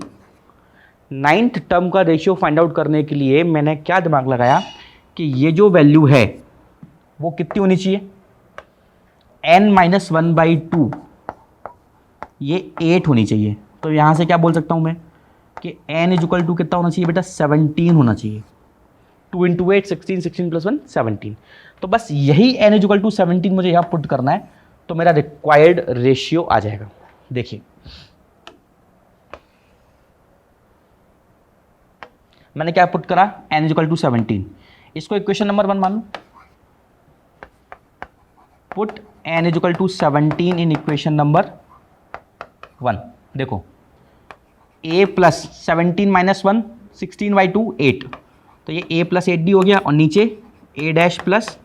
9th term का रेशियो फाइंड आउट करने के लिए मैंने क्या दिमाग लगाया कि ये जो वैल्यू है वो कितनी होनी चाहिए? n minus one by two, ये 8 होनी चाहिए। तो यहाँ से क्या बोल सकता हूँ मैं कि n इज इक्वल टू कितना होना चाहिए बेटा? 17 होना चाहिए। 2 इंटू 8 16, 16 प्लस 1 17। तो बस यही n इज इक्वल टू 17 मुझे यहाँ पुट करना है, तो मेरा रिक्वायर्ड रेशियो आ जाएगा। देखिए, मैंने क्या पुट करा? n is equal to 17। इसको इक्वेशन नंबर 1 मान लो। Put n is equal to 17 in equation number 1। देखो, a प्लस 17 माइनस 1 16 बाई 2 8, तो ये a प्लस 8d हो गया, और नीचे a dash plus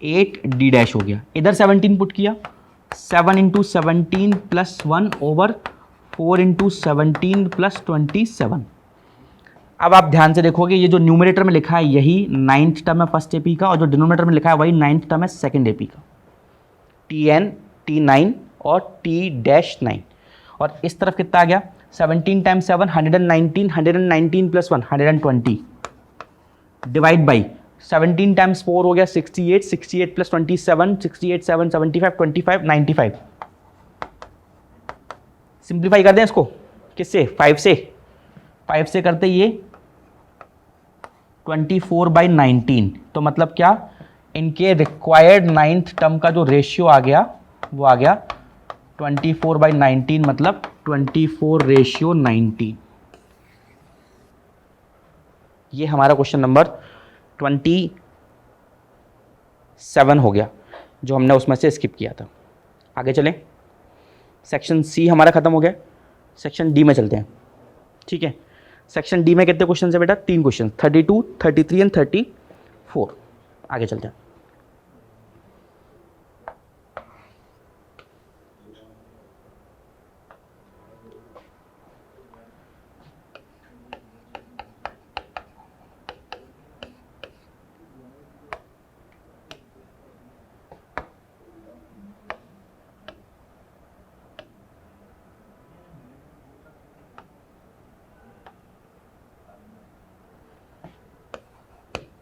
8d dash हो गया। इधर 17 पुट किया, 7 into 17 plus 1 over 4 into 17 plus 27। अब आप ध्यान से देखोगे, ये जो न्यूमरेटर में लिखा है यही 9th टर्म है फर्स्ट एपी का, और जो डिनोमिनेटर में लिखा है वही 9th टर्म है सेकंड एपी का, Tn T9 और T डैश 9। और इस तरफ कितना आ गया? 17 times 7 119, 119 plus 1 120 divide by 17 times 4 हो गया 68, 68 प्लस 27 68 7 75 25 95। सिंप्लीफाई कर दें इसको, किससे? 5 से करते ये 24/19। तो मतलब क्या? इनके रिक्वायर्ड 9th टर्म का जो रेशियो आ गया वो आ गया 24/19, मतलब 24:19। ये हमारा क्वेश्चन नंबर 27 हो गया, जो हमने उसमें से स्किप किया था। आगे चलें, सेक्शन सी हमारा खत्म हो गया, सेक्शन डी में चलते हैं। ठीक है, सेक्शन डी में कितने क्वेश्चन है बेटा? 3 क्वेश्चन, 32, 33 एंड 34। आगे चलते हैं।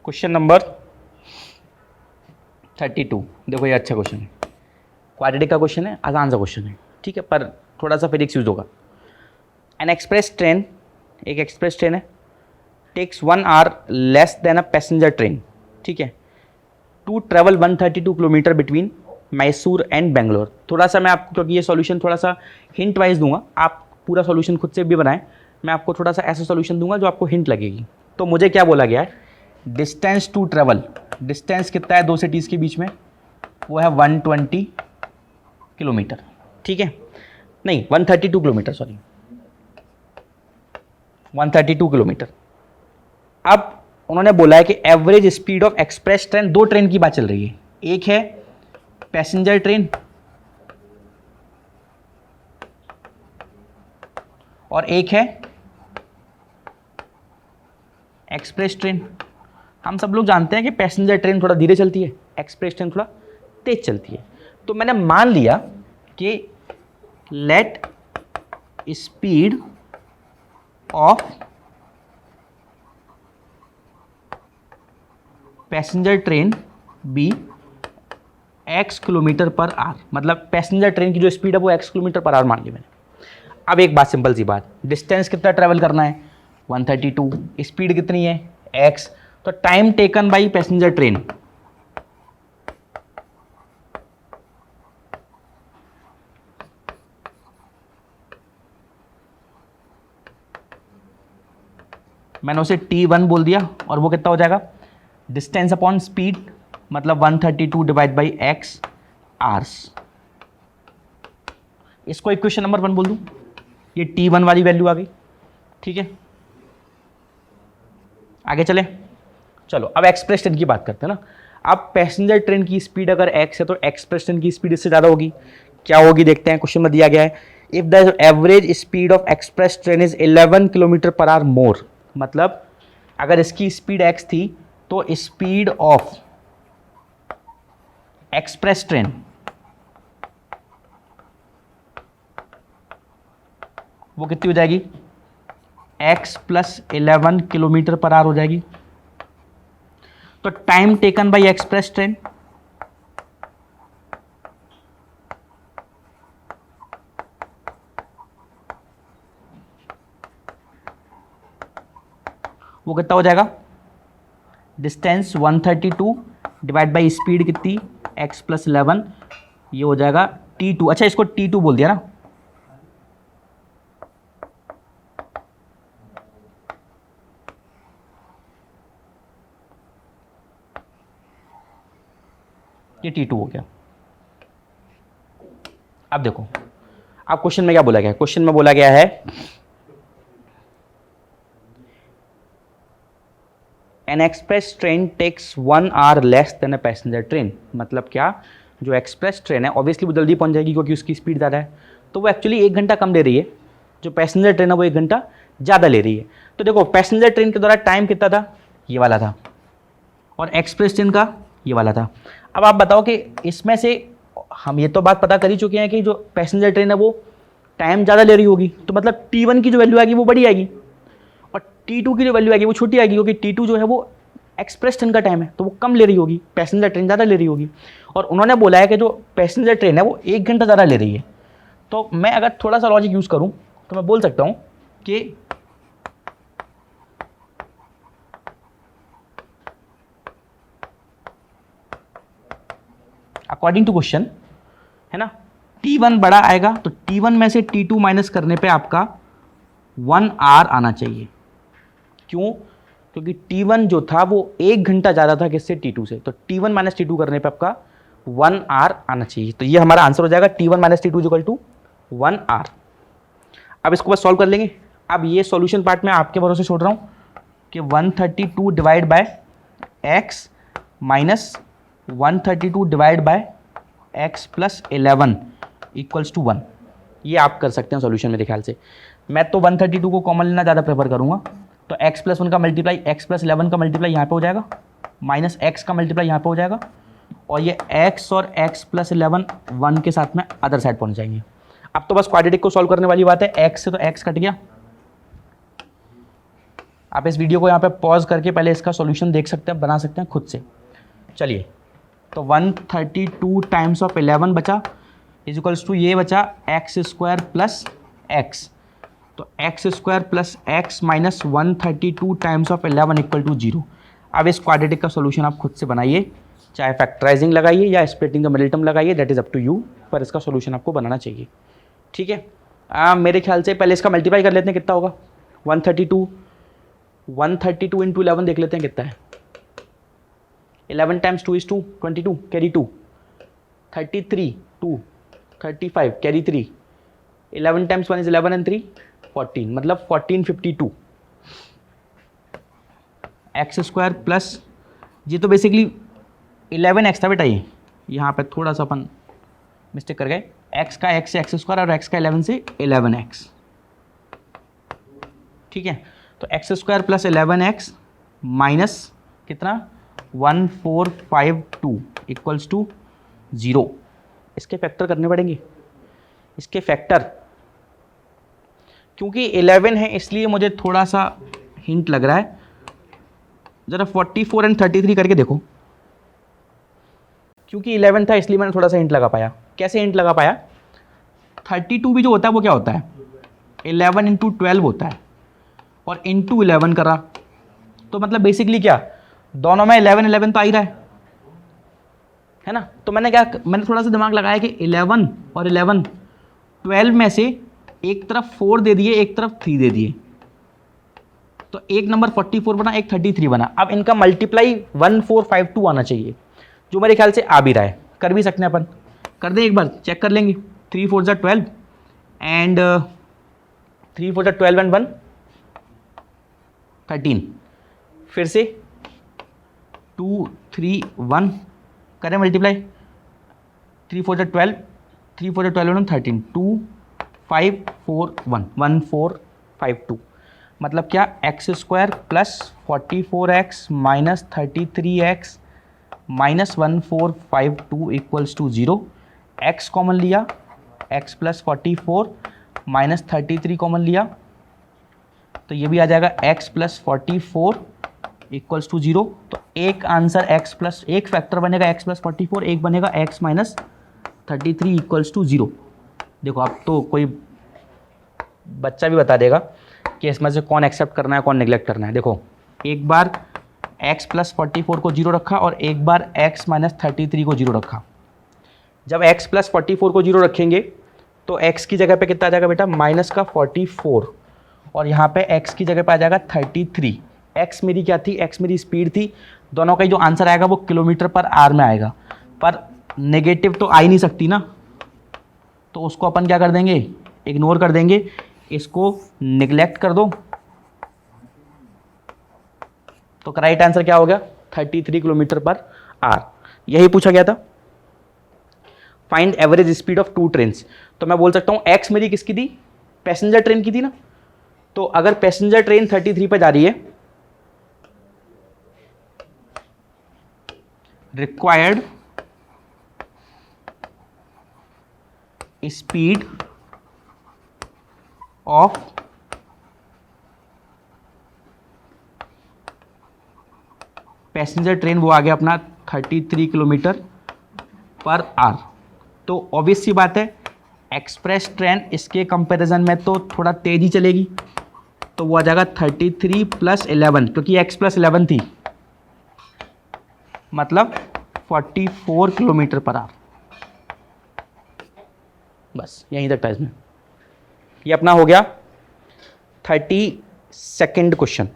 क्वेश्चन नंबर 32, देखो ये अच्छा क्वेश्चन है, क्वाड्रेटिक का क्वेश्चन है, आसान सा क्वेश्चन है। ठीक है, पर थोड़ा सा फिजिक्स यूज होगा। एन एक्सप्रेस ट्रेन, एक एक्सप्रेस ट्रेन है, takes 1 hour less than a passenger train. ठीक है, to travel 132 kilometre between Mysore and Bangalore. थोड़ा सा मैं आपको, क्योंकि ये सॉल्यूशन थोड़ा सा हिंट वाइज दूंगा, आप पूरा सॉल्यूशन खुद से भी बनाएं, मैं आपको थोड़ा सा ऐसा सॉल्यूशन दूंगा जो आपको हिंट लगेगी। तो मुझे क्या बोला गया है, डिस्टेंस टू ट्रेवल, डिस्टेंस कितना है 2 सिटीज़ के बीच में, वो है 120 किलोमीटर। ठीक है, नहीं 132 किलोमीटर, सॉरी 132 किलोमीटर। अब उन्होंने बोला है कि average speed of express train, 2 train की बात चल रही है, एक है पैसेंजर ट्रेन और एक है एक्सप्रेस ट्रेन। हम सब लोग जानते हैं कि पैसेंजर ट्रेन थोड़ा धीरे चलती है, एक्सप्रेस ट्रेन थोड़ा तेज चलती है। तो मैंने मान लिया कि let speed of passenger train be x kilometre per hour, मतलब पैसेंजर ट्रेन की जो स्पीड है वो x किलोमीटर पर आवर मान ली मैंने। अब एक बात, सिंपल सी बात, डिस्टेंस कितना ट्रेवल करना है 132, स्पीड कितनी है x, तो time taken by passenger train, मैंने उसे t1 बोल दिया, और वो कितना हो जाएगा, डिस्टेंस अपॉन स्पीड, मतलब 132 डिवाइड बाई x आवर्स। इसको इक्वेशन नंबर 1 बोल दूं, ये t1 वाली वैल्यू आ गई। ठीक है, आगे चले, चलो अब एक्सप्रेस ट्रेन की बात करते हैं ना। अब पैसेंजर ट्रेन की स्पीड अगर x है तो एक्सप्रेस ट्रेन की स्पीड इससे ज़्यादा होगी। क्या होगी देखते हैं, क्वेश्चन में दिया गया है, if the average speed of express train is 11 kilometre per hour more, मतलब अगर इसकी स्पीड x थी तो स्पीड ऑफ एक्सप्रेस ट्रेन वो कितनी हो जाएगी, x plus 11 kilometre per our हो जाएगी। तो time taken by express train, वो कितना हो जाएगा, डिस्टेंस 132 डिवाइड बाई स्पीड कितनी x प्लस 11, ये हो जाएगा t2। अच्छा, इसको t2 बोल दिया ना, ये t2 हो गया। अब देखो, अब क्वेश्चन में क्या बोला गया है, क्वेश्चन में बोला गया है an express train takes 1 hour less than a passenger train, मतलब क्या, जो एक्सप्रेस ट्रेन है ऑब्वियसली वो जल्दी पहुंच जाएगी क्योंकि उसकी स्पीड ज़्यादा है, तो वो एक्चुअली 1 घंटा कम ले रही है, जो पैसेंजर ट्रेन है वो 1 घंटा ज़्यादा ले रही है। तो देखो पैसेंजर ट्रेन के द्वारा टाइम कितना था, ये वाला था, और एक्सप्रेस ट्रेन का ये वाला था। अब आप बताओ कि इसमें से हम ये तो बात पता कर ही चुके हैं कि जो पैसेंजर ट्रेन है वो टाइम ज़्यादा ले रही होगी, तो मतलब t1 की जो वैल्यू आएगी वो बड़ी आएगी, और t2 की जो वैल्यू आएगी वो छोटी आएगी, क्योंकि t2 जो है वो एक्सप्रेस ट्रेन का टाइम है तो वो कम ले रही होगी, पैसेंजर ट्रेन ज़्यादा ले रही होगी। और उन्होंने बोला है कि जो पैसेंजर ट्रेन है वो 1 घंटा ज़्यादा ले रही है। तो मैं अगर थोड़ा सा लॉजिक यूज़ करूँ तो मैं बोल सकता हूँ कि अकॉर्डिंग टू क्वेश्चन है ना, t1 बड़ा आएगा, तो t1 में से t2 माइनस करने पे आपका 1 आवर आना चाहिए। क्यों, क्योंकि T1 जो था वो 1 घंटा ज़्यादा था किससे, T2 से। तो T1 माइनस T2 करने पे आपका 1 आवर आना चाहिए। तो ये हमारा आंसर हो जाएगा T1 minus T2 equal to 1 our. अब इसको बस सॉल्व कर लेंगे। अब ये सॉल्यूशन पार्ट में आपके भरोसे छोड़ रहा हूँ कि 132 divide by X minus 132 divide by X plus 11 equals to 1। ये आप कर सकते हैं सॉल्यूशन मेरे ख्याल से। मैं तो 132 को कॉमन लेना ज़्यादा प्रेफर करूँगा। तो x प्लस 1 का मल्टीप्लाई x प्लस 11 का मल्टीप्लाई यहाँ पे हो जाएगा, माइनस x का मल्टीप्लाई यहाँ पे हो जाएगा, और ये x और x प्लस 11 1 के साथ में अदर साइड पहुँच जाएंगे। अब तो बस क्वाड्रेटिक को सॉल्व करने वाली बात है। x से तो x कट गया। आप इस वीडियो को यहाँ पे पॉज करके पहले इसका सॉल्यूशन देख सकते हैं, बना सकते हैं खुद से। चलिए, तो 132 टाइम्स ऑफ 11 बचा इज इक्वल्स टू ये बचा एक्स स्क्वायर प्लस एक्स। तो X square plus X minus 132 times of 11 equal to 0। अब इस क्वाड्रेटिक का सॉल्यूशन आप खुद से बनाइए, चाहे फैक्टराइजिंग लगाइए या स्प्लिटिंग द मिडिल टर्म लगाइए, that is up to you, पर इसका सॉल्यूशन आपको बनाना चाहिए। ठीक है, मेरे ख्याल से पहले इसका मल्टीप्लाई कर लेते हैं, कितना होगा 132 इंटू 11 देख लेते हैं कितना है। 11 times 2 is 2, 22 carry 2, 33 2 35 carry 3, 11 times 1 is 11 and 3 14, मतलब 1452 एक्स स्क्वायर प्लस, ये तो बेसिकली 11x था बेटा। ये यहाँ पे थोड़ा सा अपन मिस्टेक कर गए, x का x से एक्स स्क्वायर और x का 11 से 11x। ठीक है, तो X square plus 11x minus कितना 1452 इक्वल्स टू 0। इसके फैक्टर करने पड़ेंगे, इसके फैक्टर, क्योंकि 11 है इसलिए मुझे थोड़ा सा हिंट लग रहा है। ज़रा 44 एंड 33 करके देखो, क्योंकि 11 था इसलिए मैंने थोड़ा सा हिंट लगा पाया। कैसे हिंट लगा पाया, 32 भी जो होता है वो क्या होता है 11 इंटू 12 होता है, और इंटू 11 करा, तो मतलब बेसिकली क्या, दोनों में 11 तो आ ही रहा है ना। तो मैंने थोड़ा सा दिमाग लगाया कि 11 और 11 12 में से एक तरफ 4 दे दिए, एक तरफ 3 दे दिए, तो एक नंबर 44 बना, एक 33 बना। अब इनका मल्टीप्लाई 1452 आना चाहिए, जो मेरे ख्याल से आ भी रहा है। कर भी सकते हैं अपन, कर दें एक बार, चेक कर लेंगे। 3 4 जा 12 एंड 3 4 जा 12 एंड 1 13, फिर से 2 3 1 करें मल्टीप्लाई, 3 4 जा 12, 3 4 जा 12 एंड 13, 2 5 4 1 1452, मतलब क्या X square plus 44x minus 33x minus 1452 equals to 0। x common लिया, x प्लस 44 माइनस 33 कॉमन लिया, तो ये भी आ जाएगा x प्लस 44 इक्वल्स टू 0। तो एक आंसर x प्लस, एक फैक्टर बनेगा x प्लस 44, एक बनेगा x माइनस 33 इक्वल्स टू 0। देखो, अब तो कोई बच्चा भी बता देगा कि इसमें से कौन एक्सेप्ट करना है कौन नेग्लेक्ट करना है। देखो, एक बार x प्लस 44 को 0 रखा और एक बार x माइनस 33 को 0 रखा। जब x प्लस 44 को 0 रखेंगे तो x की जगह पे कितना आ जाएगा बेटा, माइनस का 44, और यहाँ पे x की जगह पे आ जाएगा 33। x मेरी क्या थी, x मेरी स्पीड थी। दोनों का जो आंसर आएगा वो किलोमीटर पर आवर में आएगा, पर नेगेटिव तो आ ही नहीं सकती ना, तो उसको अपन क्या कर देंगे, इग्नोर कर देंगे, इसको निगलेक्ट कर दो। तो राइट आंसर क्या हो गया, 33 किलोमीटर पर आवर। यही पूछा गया था। Find average speed of 2 trains. तो मैं बोल सकता हूं x मेरी किसकी थी, पैसेंजर ट्रेन की थी ना। तो अगर पैसेंजर ट्रेन 33 पे जा रही है, required speed of passenger train, वो आ गया अपना 33 किलोमीटर पर आवर। तो ऑब्वियस सी बात है, एक्सप्रेस ट्रेन इसके कंपैरिजन में तो थोड़ा तेज ही चलेगी, तो वो आ जाएगा 33 प्लस 11, क्योंकि x प्लस 11 थी, मतलब 44 किलोमीटर पर आवर। बस यहीं तक था इसमें। ये अपना हो गया 32nd क्वेश्चन।